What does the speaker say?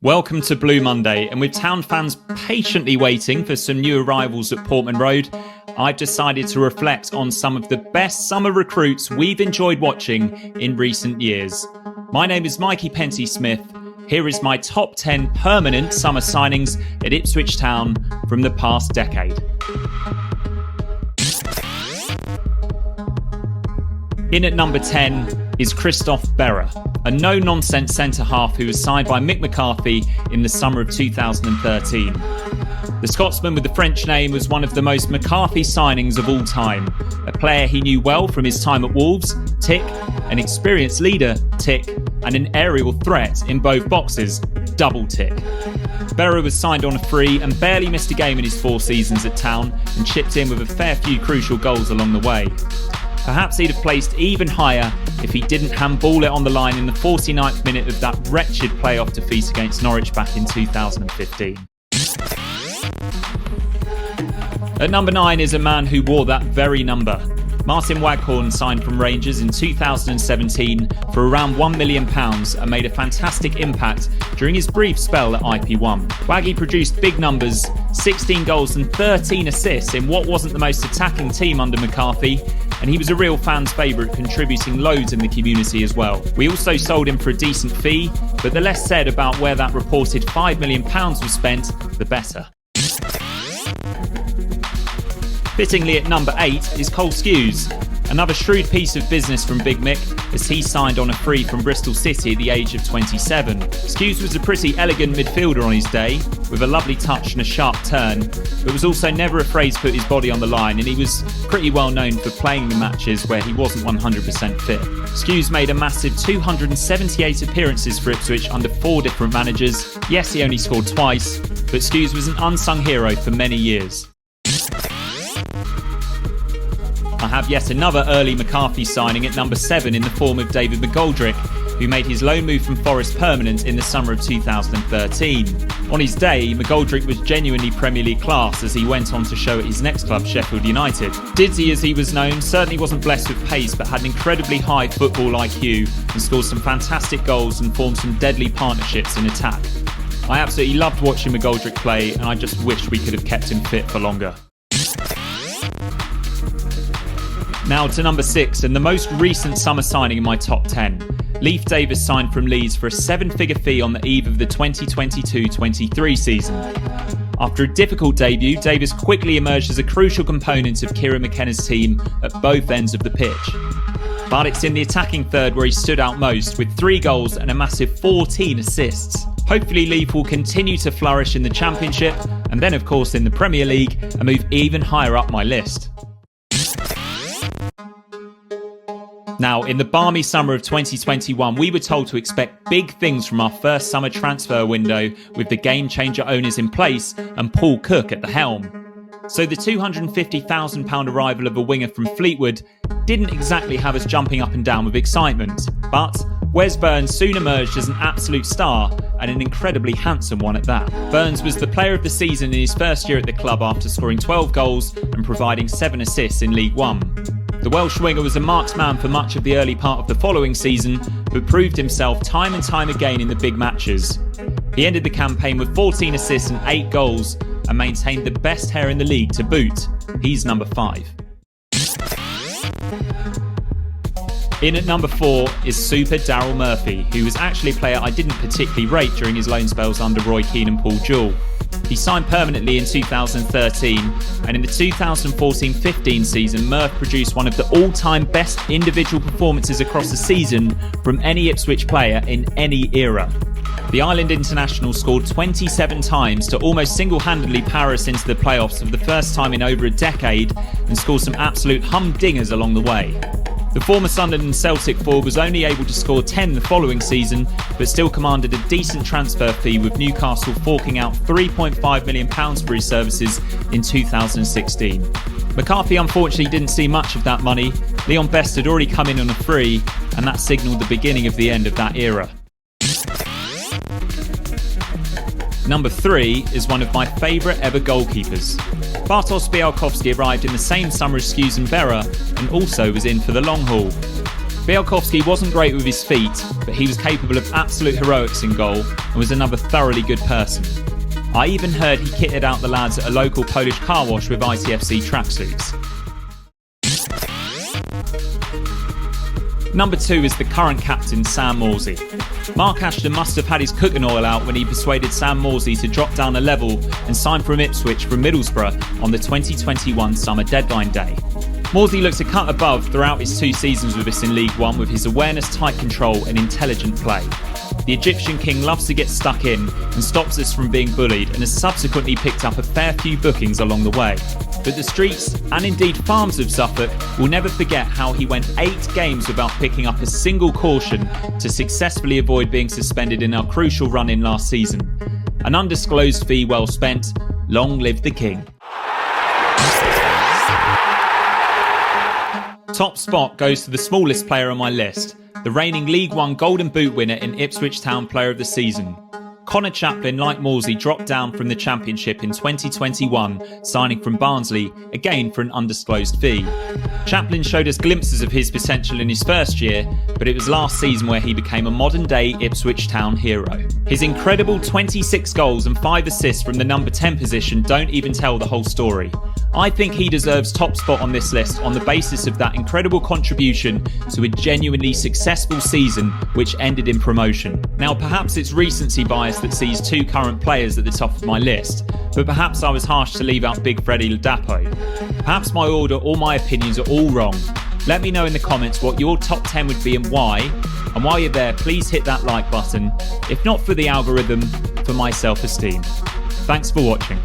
Welcome to Blue Monday, and with Town fans patiently waiting for some new arrivals at Portman Road, I've decided to reflect on some of the best summer recruits we've enjoyed watching in recent years. My name is Mikey Smith. Here is my top 10 permanent summer signings at Ipswich Town from the past decade. In at number 10 is Christoph Berra, a no-nonsense centre-half who was signed by Mick McCarthy in the summer of 2013. The Scotsman with the French name was one of the most McCarthy signings of all time. A player he knew well from his time at Wolves, tick, an experienced leader, tick, and an aerial threat in both boxes, double tick. Berra was signed on a free and barely missed a game in his 4 seasons at Town and chipped in with a fair few crucial goals along the way. Perhaps he'd have placed even higher if he didn't handball it on the line in the 49th minute of that wretched playoff defeat against Norwich back in 2015. At number 9 is a man who wore that very number. Martyn Waghorn signed from Rangers in 2017 for around £1 million and made a fantastic impact during his brief spell at IP1. Waggy produced big numbers, 16 goals and 13 assists in what wasn't the most attacking team under McCarthy, and he was a real fan's favourite, contributing loads in the community as well. We also sold him for a decent fee, but the less said about where that reported £5 million was spent, the better. Fittingly at number 8 is Skuse, another shrewd piece of business from Big Mick as he signed on a free from Bristol City at the age of 27. Skuse was a pretty elegant midfielder on his day, with a lovely touch and a sharp turn, but was also never afraid to put his body on the line, and he was pretty well known for playing the matches where he wasn't 100% fit. Skuse made a massive 278 appearances for Ipswich under 4 different managers. Yes, he only scored twice, but Skuse was an unsung hero for many years. I have yet another early McCarthy signing at number 7 in the form of David McGoldrick, who made his loan move from Forest permanent in the summer of 2013. On his day, McGoldrick was genuinely Premier League class as he went on to show at his next club, Sheffield United. Didsy, as he was known, certainly wasn't blessed with pace but had an incredibly high football IQ and scored some fantastic goals and formed some deadly partnerships in attack. I absolutely loved watching McGoldrick play, and I just wish we could have kept him fit for longer. Now to number 6, and the most recent summer signing in my top 10. Leif Davis signed from Leeds for a 7-figure fee on the eve of the 2022-23 season. After a difficult debut, Davis quickly emerged as a crucial component of Kieran McKenna's team at both ends of the pitch. But it's in the attacking third where he stood out most, with 3 goals and a massive 14 assists. Hopefully Leif will continue to flourish in the Championship, and then of course in the Premier League, and move even higher up my list. Now, in the balmy summer of 2021, we were told to expect big things from our first summer transfer window with the game-changer owners in place and Paul Cook at the helm. So the £250,000 arrival of a winger from Fleetwood didn't exactly have us jumping up and down with excitement. But Wes Burns soon emerged as an absolute star, and an incredibly handsome one at that. Burns was the player of the season in his first year at the club after scoring 12 goals and providing 7 assists in League One. The Welsh winger was a marksman for much of the early part of the following season, but proved himself time and time again in the big matches. He ended the campaign with 14 assists and 8 goals and maintained the best hair in the league to boot. He's number 5. In at number 4 is Super Daryl Murphy, who was actually a player I didn't particularly rate during his loan spells under Roy Keane and Paul Jewell. He signed permanently in 2013, and in the 2014-15 season, Murph produced one of the all-time best individual performances across the season from any Ipswich player in any era. The Island international scored 27 times to almost single-handedly power us into the playoffs for the first time in over a decade, and scored some absolute humdingers along the way. The former Sunderland and Celtic forward was only able to score 10 the following season, but still commanded a decent transfer fee, with Newcastle forking out £3.5 million for his services in 2016. McCarthy unfortunately didn't see much of that money. Leon Best had already come in on a free, and that signalled the beginning of the end of that era. Number 3 is one of my favourite ever goalkeepers. Bartosz Białkowski arrived in the same summer as Skuse and Berra, and also was in for the long haul. Białkowski wasn't great with his feet, but he was capable of absolute heroics in goal and was another thoroughly good person. I even heard he kitted out the lads at a local Polish car wash with ITFC tracksuits. Number 2 is the current captain, Sam Morsy. Mark Ashton must have had his cooking oil out when he persuaded Sam Morsy to drop down a level and sign from Ipswich from Middlesbrough on the 2021 summer deadline day. Morsy looks a cut above throughout his 2 seasons with us in League One with his awareness, tight control and intelligent play. The Egyptian king loves to get stuck in and stops us from being bullied and has subsequently picked up a fair few bookings along the way. But the streets, and indeed farms of Suffolk, will never forget how he went 8 games without picking up a single caution to successfully avoid being suspended in our crucial run-in last season. An undisclosed fee well spent. Long live the king. Top spot goes to the smallest player on my list, the reigning League One Golden Boot winner and Ipswich Town Player of the Season. Conor Chaplin, like Morsy, dropped down from the Championship in 2021, signing from Barnsley, again for an undisclosed fee. Chaplin showed us glimpses of his potential in his first year, but it was last season where he became a modern-day Ipswich Town hero. His incredible 26 goals and 5 assists from the number 10 position don't even tell the whole story. I think he deserves top spot on this list on the basis of that incredible contribution to a genuinely successful season which ended in promotion. Now perhaps it's recency bias that sees 2 current players at the top of my list, but perhaps I was harsh to leave out Big Freddy Ladapo. Perhaps my order or my opinions are all wrong. Let me know in the comments what your top 10 would be and why. And while you're there, please hit that like button, if not for the algorithm, for my self-esteem. Thanks for watching.